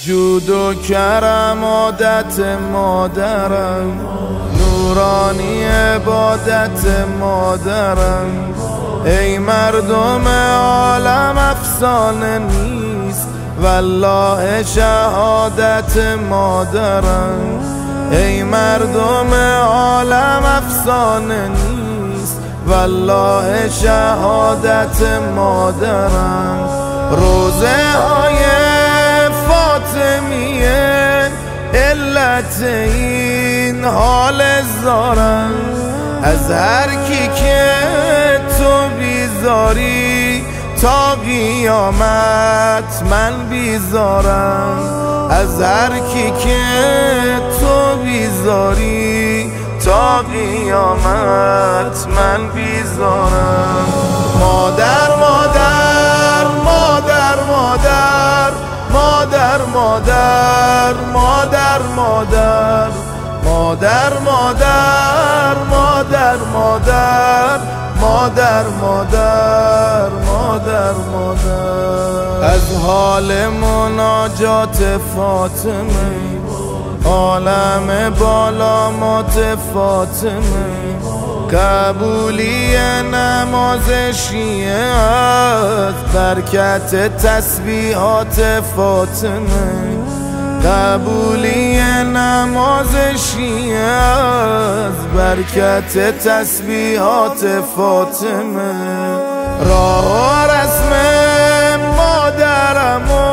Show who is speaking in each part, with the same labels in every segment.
Speaker 1: جود و کرم عادت مادرم، نورانی عبادت مادرم. ای مردم عالم افسانه نیست والله شهادت مادرم. ای مردم عالم افسانه نیست والله شهادت مادرم. روزه های فاطمیه علت این حال زارم، از هر کی که تو بیزاری تا قیامت من بیزارم. از هر کی که تو بیزاری تا قیامت من بیزارم. مادر مادر مادر مادر مادر مادر مادر مادر مادر مادر مادر مادر مادر مادر مادر. از حال مناجات فاطمه عالم بالا مات فاطمه، قبولی نماز شیعه است برکت تسبیحات فاطمه. قبولی نماز شیعه است برکت تسبیحات فاطمه. راه و رسم مادرمو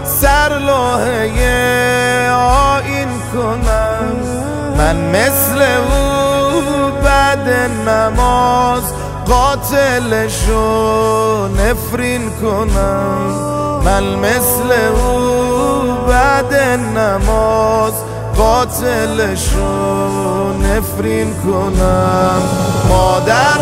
Speaker 1: سر لوحه آیین کنم، من مثل او بعد نماز قاتلشو نفرین کنم. من مثل او بعد نماز قاتلشو نفرین کنم. مادر